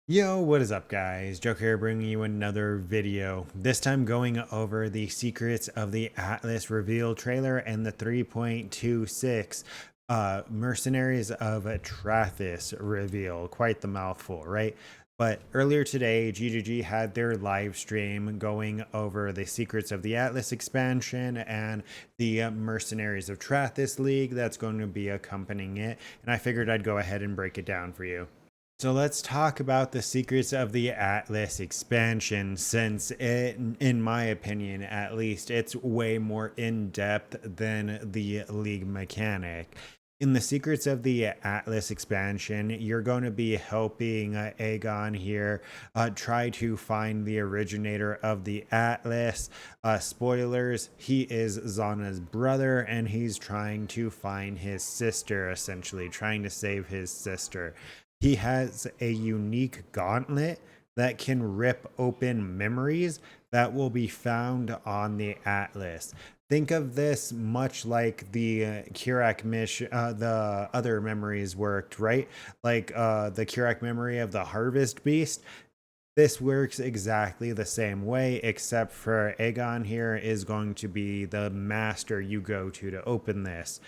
Yo, what is up, guys? Joke here, bringing you another video. This time going over the secrets of the Atlas reveal trailer and the 3.26 mercenaries of Trarthus reveal. Quite the mouthful, right? But earlier today, GGG had their live stream going over the secrets of the Atlas expansion and the Mercenaries of Trarthus League that's going to be accompanying it. And I figured I'd go ahead and break it down for you. So let's talk about the secrets of the Atlas expansion, since in my opinion at least, it's way more in-depth than the League mechanic. In the secrets of the Atlas expansion, you're going to be helping Aegon here try to find the originator of the Atlas. Spoilers, he is Zana's brother, and he's trying to find his sister, essentially, trying to save his sister. He has a unique gauntlet that can rip open memories that will be found on the Atlas. Think of this much like the Kirak mission, the other memories worked, right? Like the Kirak memory of the Harvest Beast. This works exactly the same way, except for Aegon here is going to be the master you go to open this.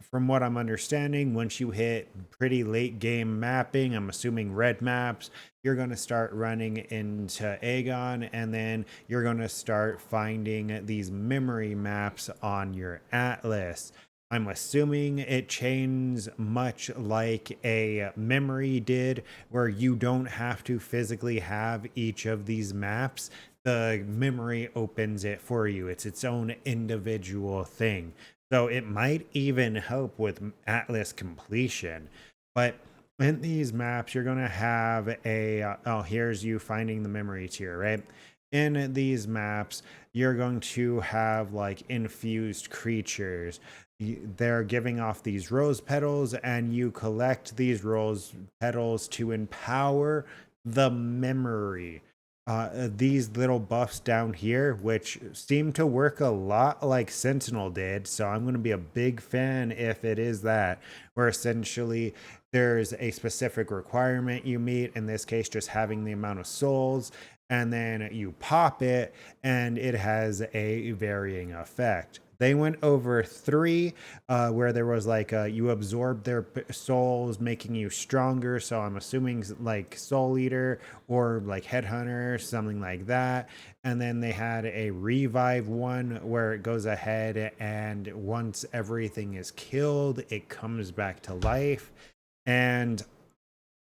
From what I'm understanding, once you hit pretty late game mapping, I'm assuming red maps, you're going to start running into Aegon, and then you're going to start finding these memory maps on your Atlas. I'm assuming it chains much like a memory did, where you don't have to physically have each of these maps. The memory opens it for you. It's its own individual thing. So it might even help with Atlas completion. But in these maps, you're going to have oh, here's you finding the memory tier, right? In these maps, you're going to have like infused creatures. They're giving off these rose petals, and you collect these rose petals to empower the memory. These little buffs down here, which seem to work a lot like Sentinel did. So I'm going to be a big fan if it is that, where essentially there's a specific requirement you meet, in this case, just having the amount of souls, and then you pop it and it has a varying effect. They went over three, where there was like you absorb their souls, making you stronger. So I'm assuming like Soul Eater or like Headhunter, something like that. And then they had a revive one where it goes ahead and once everything is killed, it comes back to life. And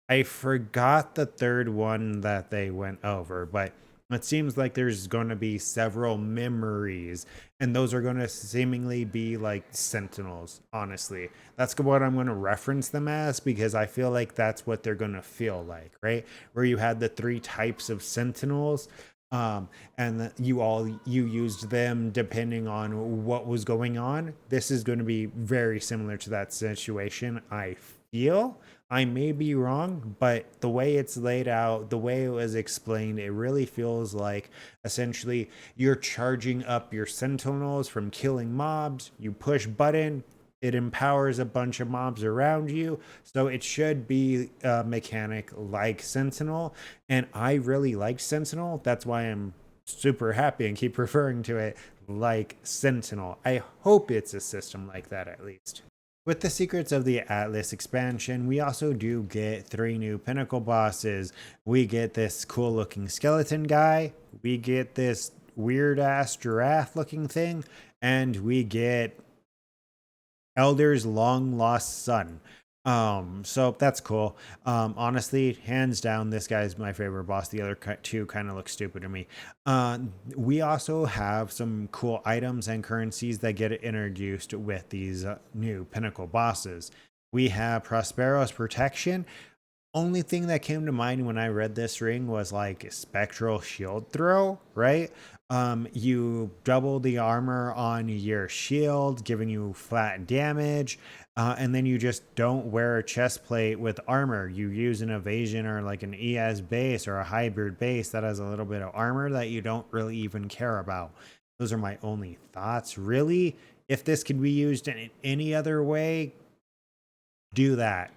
I forgot the third one that they went over, but it seems like there's going to be several memories, and those are going to seemingly be like sentinels. Honestly, that's what I'm going to reference them as, because I feel like that's what they're going to feel like, right? Where you had the three types of sentinels, and you used them depending on what was going on. This is going to be very similar to that situation, I feel. I may be wrong, but the way it's laid out, the way it was explained, it really feels like essentially you're charging up your sentinels from killing mobs. You push button, it empowers a bunch of mobs around you. So it should be a mechanic like Sentinel. And I really like Sentinel. That's why I'm super happy and keep referring to it like Sentinel. I hope it's a system like that at least. With the secrets of the Atlas expansion, we also do get three new pinnacle bosses. We get this cool looking skeleton guy, we get this weird ass giraffe looking thing, and we get Elder's long lost son. So that's cool. Honestly, hands down, this guy's my favorite boss. The other two kind of look stupid to me. We also have some cool items and currencies that get introduced with these new pinnacle bosses. We have Prospero's protection. Only thing that came to mind when I read this ring was like spectral shield throw, right? You double the armor on your shield, giving you flat damage, and then you just don't wear a chest plate with armor. You use an evasion or like an ES base or a hybrid base that has a little bit of armor that you don't really even care about. Those are my only thoughts. Really, if this could be used in any other way, do that.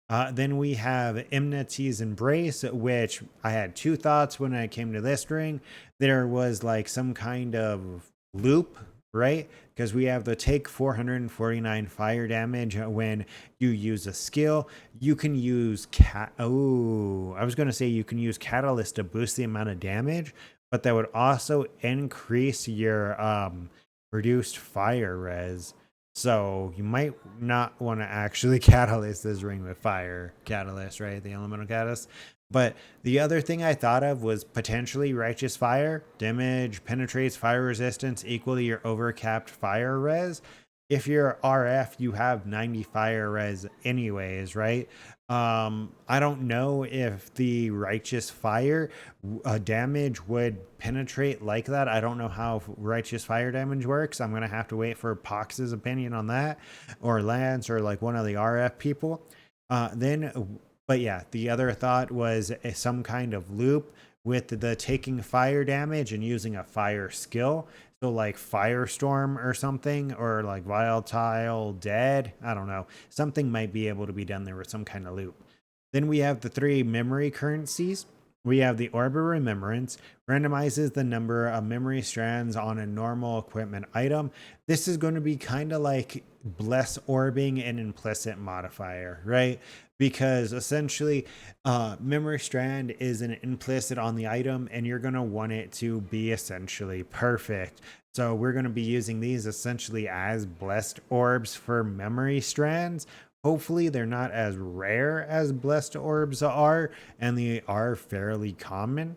Then we have Enmity's Embrace, which I had two thoughts when I came to this ring. There was like some kind of loop, right? Because we have the take 449 fire damage when you use a skill. You can use I was gonna say you can use Catalyst to boost the amount of damage, but that would also increase your reduced fire res. So you might not want to actually catalyst this ring with fire catalyst, right? The elemental catalyst. But the other thing I thought of was potentially righteous fire. Damage penetrates fire resistance equal to your overcapped fire res. If you're RF, you have 90 fire res anyways, right? I don't know if the righteous fire damage would penetrate like that. I don't know how righteous fire damage works. I'm gonna have to wait for Pox's opinion on that, or Lance, or like one of the RF people. But yeah, the other thought was some kind of loop with the taking fire damage and using a fire skill. So like Firestorm or something, or like Volatile Dead. I don't know. Something might be able to be done there with some kind of loop. Then we have the three memory currencies. We have the Orb of Remembrance, randomizes the number of memory strands on a normal equipment item. This is going to be kind of like Bless Orbing an implicit modifier, right? Because essentially, memory strand is an implicit on the item, and you're going to want it to be essentially perfect. So we're going to be using these essentially as blessed orbs for memory strands. Hopefully, they're not as rare as blessed orbs are, and they are fairly common.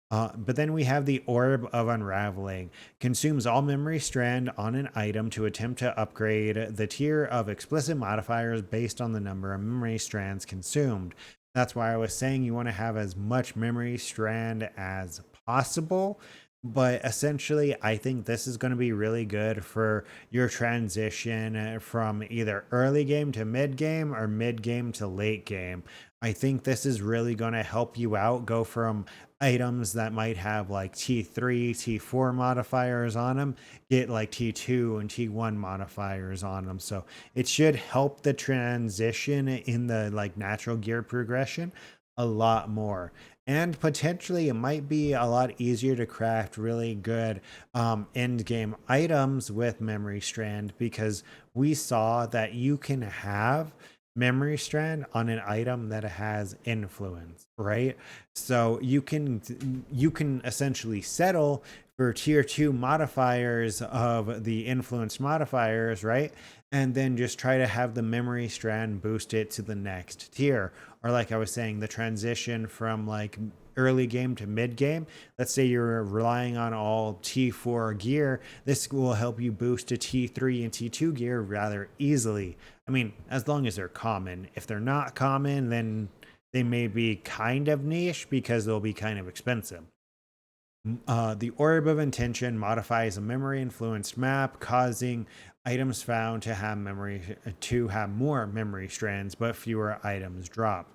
But then we have the Orb of Unraveling. Consumes all memory strand on an item to attempt to upgrade the tier of explicit modifiers based on the number of memory strands consumed. That's why I was saying you want to have as much memory strand as possible. But essentially, I think this is going to be really good for your transition from either early game to mid game or mid game to late game. I think this is really going to help you out, go from items that might have like T3, T4 modifiers on them, get like T2 and T1 modifiers on them. So it should help the transition in the like natural gear progression a lot more. And potentially it might be a lot easier to craft really good end game items with memory strand, because we saw that you can have memory strand on an item that has influence, right? So you can essentially settle for tier 2 modifiers of the influence modifiers, right? And then just try to have the memory strand boost it to the next tier. Or like I was saying, the transition from like early game to mid game. Let's say you're relying on all T4 gear. This will help you boost to T3 and T2 gear rather easily. I mean, as long as they're common. If they're not common, then they may be kind of niche because they'll be kind of expensive. The Orb of Intention modifies a memory influenced map, causing items found to have more memory strands, but fewer items drop.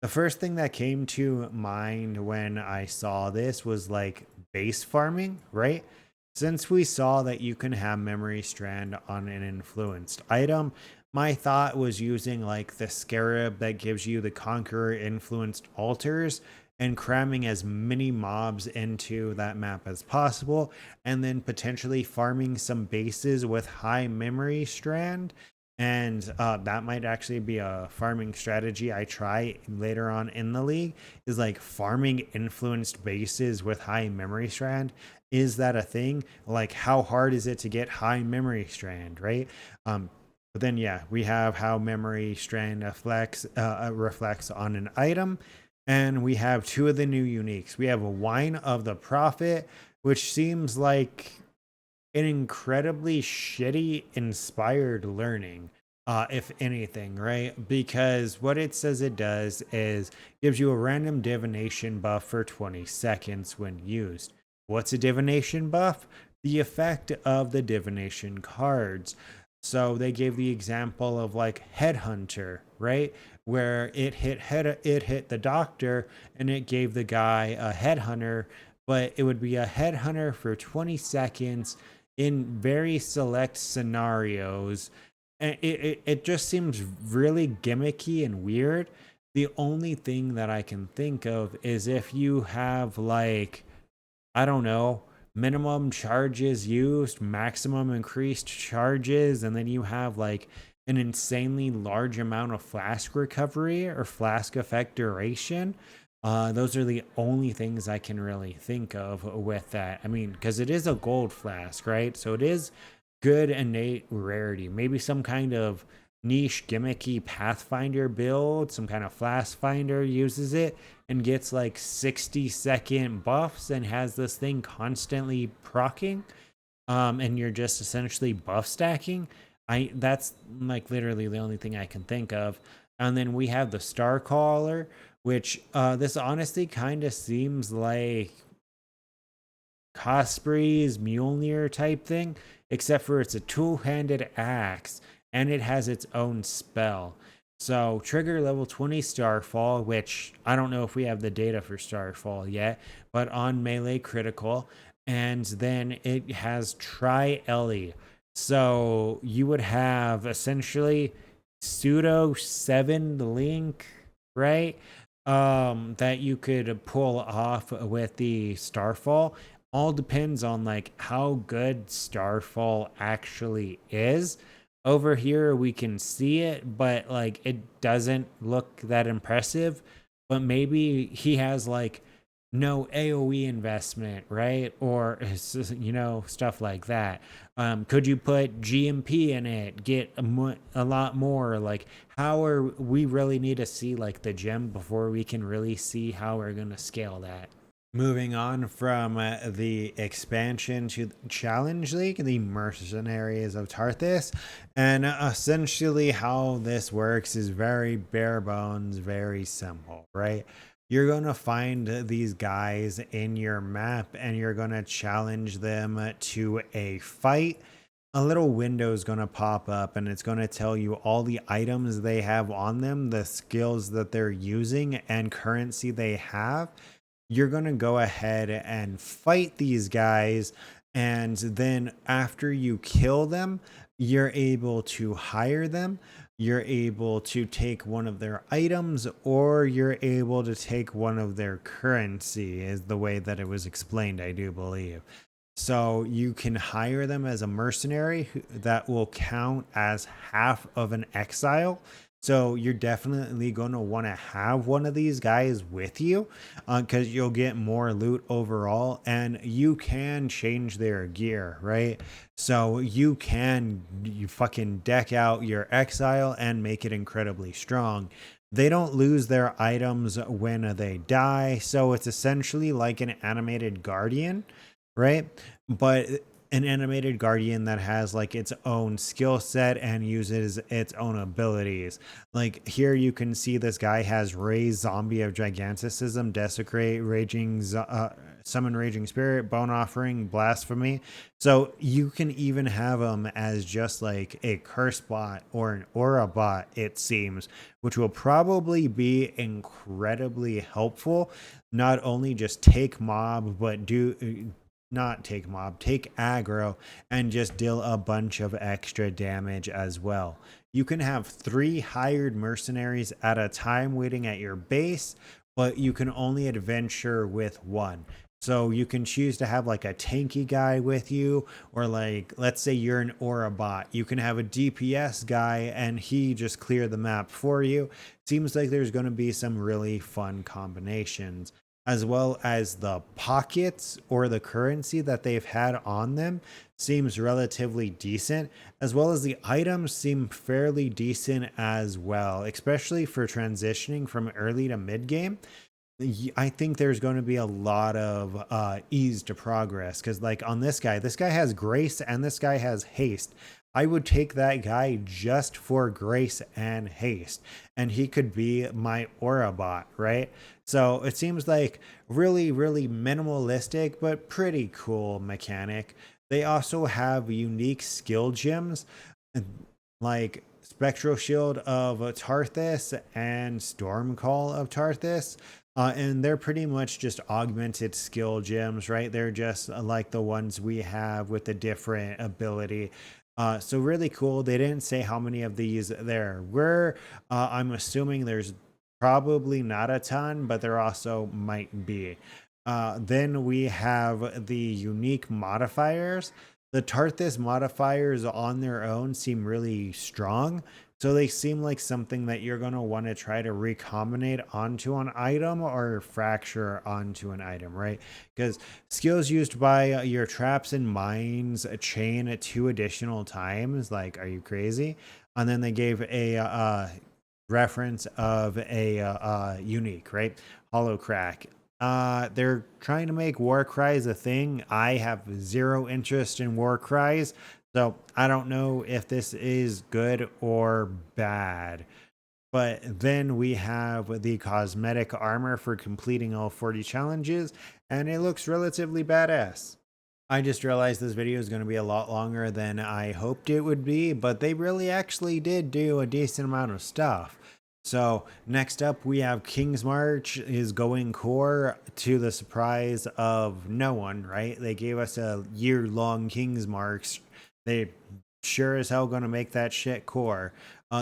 The first thing that came to mind when I saw this was like base farming, right? Since we saw that you can have memory strand on an influenced item, my thought was using like the scarab that gives you the conqueror influenced altars and cramming as many mobs into that map as possible, and then potentially farming some bases with high memory strand. And that might actually be a farming strategy I try later on in the league, is like farming influenced bases with high memory strand. Is that a thing? Like, how hard is it to get high memory strand, right? But then, yeah, we have how memory strand reflects on an item. And we have two of the new uniques. We have a Wine of the Prophet, which seems like an incredibly shitty inspired learning, if anything, right? Because what it says it does is gives you a random divination buff for 20 seconds when used. What's a divination buff? The effect of the divination cards. So they gave the example of like Headhunter, right? Where it hit the doctor and it gave the guy a headhunter, but it would be a headhunter for 20 seconds in very select scenarios. it just seems really gimmicky and weird. The only thing that I can think of is if you have like, I don't know, minimum charges used, maximum increased charges, and then you have like an insanely large amount of flask recovery or flask effect duration. Those are the only things I can really think of with that. I mean, because it is a gold flask, right? So it is good innate rarity. Maybe some kind of niche gimmicky Pathfinder build, some kind of flask finder uses it and gets like 60-second buffs and has this thing constantly procking, and you're just essentially buff stacking. That's like literally the only thing I can think of. And then we have the Star Caller, which this honestly kind of seems like Cosprey's Mjolnir type thing, except for it's a two-handed axe and it has its own spell. So trigger level 20 Starfall, which I don't know if we have the data for Starfall yet, but on melee critical. And then it has Tri Ellie. So you would have essentially pseudo 7 link, right? That you could pull off with the Starfall. All depends on like how good Starfall actually is. Over here we can see it, but like it doesn't look that impressive. But maybe he has like no AoE investment, right? Or stuff like that. Could you put GMP in it, get a lot more? Like, how are we really need to see like the gem before we can really see how we're gonna scale that? Moving on from the expansion to the Challenge League, the Mercenaries of Trarthus. And essentially, how this works is very bare bones, very simple, right? You're going to find these guys in your map and you're going to challenge them to a fight. A little window is going to pop up and it's going to tell you all the items they have on them, the skills that they're using, and currency they have. You're going to go ahead and fight these guys. And then after you kill them, you're able to hire them. You're able to take one of their items, or you're able to take one of their currency, is the way that it was explained, I do believe. So you can hire them as a mercenary that will count as half of an exile. So you're definitely going to want to have one of these guys with you, because you'll get more loot overall and you can change their gear, right? So you fucking deck out your exile and make it incredibly strong. They don't lose their items when they die. So it's essentially like an animated guardian, right? But an animated guardian that has like its own skill set and uses its own abilities. Like here you can see this guy has Raise Zombie of Giganticism, Desecrate, Summon Raging Spirit, Bone Offering, Blasphemy. So you can even have him as just like a curse bot or an aura bot, it seems, which will probably be incredibly helpful. Not only just take mob, but do not take mob, take aggro, and just deal a bunch of extra damage as well. You can have 3 hired mercenaries at a time waiting at your base, but you can only adventure with 1. So you can choose to have like a tanky guy with you, or like, let's say you're an aura bot. You can have a DPS guy and he just clear the map for you. Seems like there's going to be some really fun combinations, as well as the pockets or the currency that they've had on them seems relatively decent, as well as the items seem fairly decent as well, especially for transitioning from early to mid game. I think there's going to be a lot of ease to progress, because like on this guy has grace and this guy has haste. I would take that guy just for grace and haste, and he could be my aura bot, right? So it seems like really, really minimalistic, but pretty cool mechanic. They also have unique skill gems like Spectral Shield of Trarthus and Storm Call of Trarthus. And they're pretty much just augmented skill gems, right? They're just like the ones we have with a different ability. So really cool. They didn't say how many of these there were. I'm assuming there's probably not a ton, but there also might be. Then we have the unique modifiers. The Tarthus modifiers on their own seem really strong. So they seem like something that you're going to want to try to recombinate onto an item or fracture onto an item, right? Because skills used by your traps and mines a chain 2 additional times. Like, are you crazy? And then they gave a reference of a unique, right? Hollow crack. They're trying to make war cries a thing. I have zero interest in war cries, so I don't know if this is good or bad. But then we have the cosmetic armor for completing all 40 challenges, and it looks relatively badass. I just realized this video is going to be a lot longer than I hoped it would be, but they really actually did do a decent amount of stuff. So next up we have King's March is going core to the surprise of no one, right? They gave us a year-long King's March. They sure as hell going to make that shit core.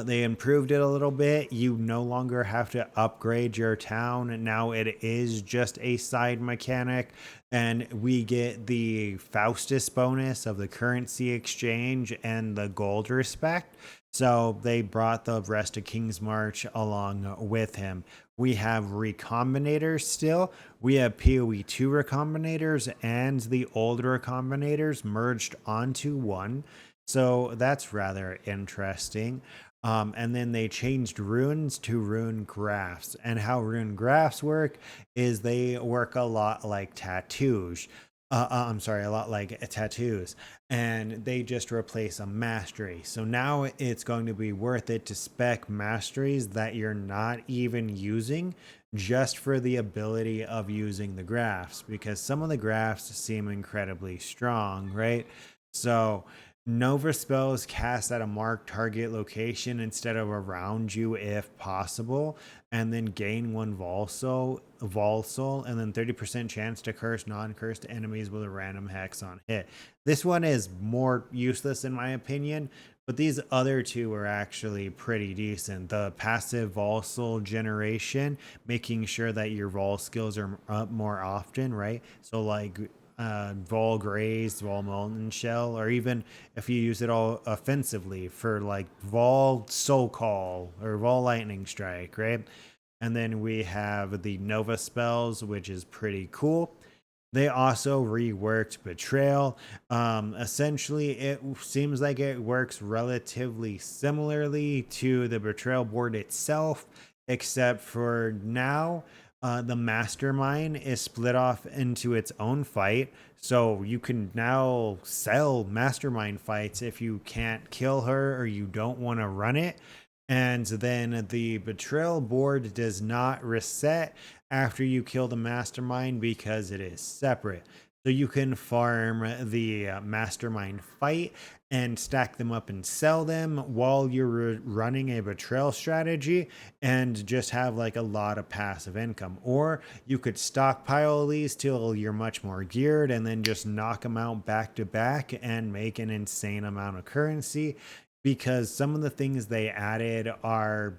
They improved it a little bit. You no longer have to upgrade your town. Now it is just a side mechanic, and we get the Faustus bonus of the currency exchange and the gold respect. So they brought the rest of King's March along with him. We have recombinators still. We have PoE 2 recombinators and the old recombinators merged onto one. So that's rather interesting. And then they changed runes to rune graphs. And how rune graphs work is they work a lot like tattoos. I'm sorry, a lot like tattoos. And they just replace a mastery. So now it's going to be worth it to spec masteries that you're not even using just for the ability of using the graphs, because some of the graphs seem incredibly strong, right? So Nova spells cast at a marked target location instead of around you if possible, and then gain one Vol and then 30% chance to curse non-cursed enemies with a random hex on hit. This one is more useless in my opinion, but these other two are actually pretty decent. The passive Vol generation, making sure that your Vol skills are up more often, right? So like Vol Graze, Vol Molten Shell, or even if you use it all offensively for like Vol Soul Call or Vol Lightning Strike, right? And then we have the Nova spells, which is pretty cool. They also reworked Betrayal. Essentially, it seems like it works relatively similarly to the Betrayal board itself, except for now the mastermind is split off into its own fight. So you can now sell mastermind fights if you can't kill her or you don't want to run it. And then the betrayal board does not reset after you kill the mastermind because it is separate. So you can farm the mastermind fight and stack them up and sell them while you're running a betrayal strategy and just have like a lot of passive income. Or you could stockpile these till you're much more geared and then just knock them out back to back and make an insane amount of currency, because some of the things they added are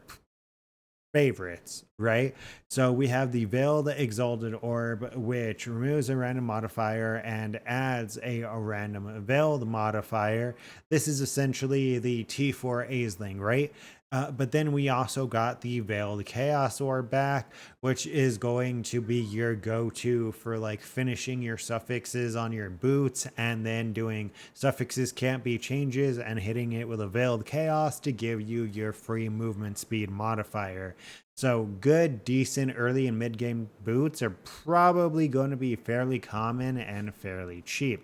favorites, right? So we have the Veiled Exalted Orb, which removes a random modifier and adds a random Veiled modifier. This is essentially the T4 Aisling, right? But then we also got the Veiled Chaos Orb back, which is going to be your go-to for like finishing your suffixes on your boots and then doing suffixes can't be changes and hitting it with a Veiled Chaos to give you your free movement speed modifier. So good, decent early and mid game boots are probably going to be fairly common and fairly cheap.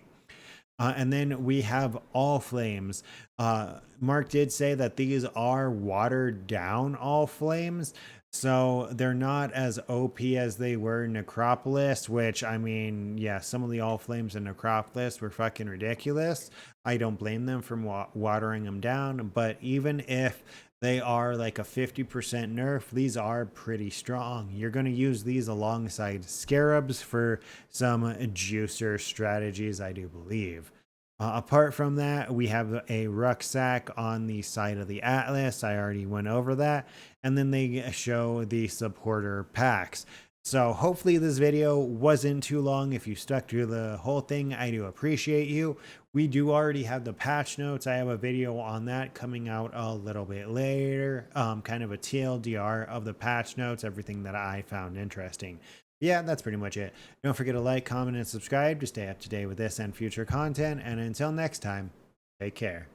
And then we have All Flames. Mark did say that these are watered down All Flames. So they're not as OP as they were in Necropolis, which, I mean, yeah, some of the All Flames in Necropolis were fucking ridiculous. I don't blame them for watering them down. But even if they are like a 50% nerf, these are pretty strong. You're going to use these alongside Scarabs for some juicer strategies, I do believe. Apart from that, we have a rucksack on the side of the Atlas. I already went over that. And then they show the supporter packs. So hopefully this video wasn't too long. If you stuck through the whole thing, I do appreciate you. We do already have the patch notes. I have a video on that coming out a little bit later. Kind of a TLDR of the patch notes, everything that I found interesting. Yeah, that's pretty much it. Don't forget to like, comment, and subscribe to stay up to date with this and future content. And until next time, take care.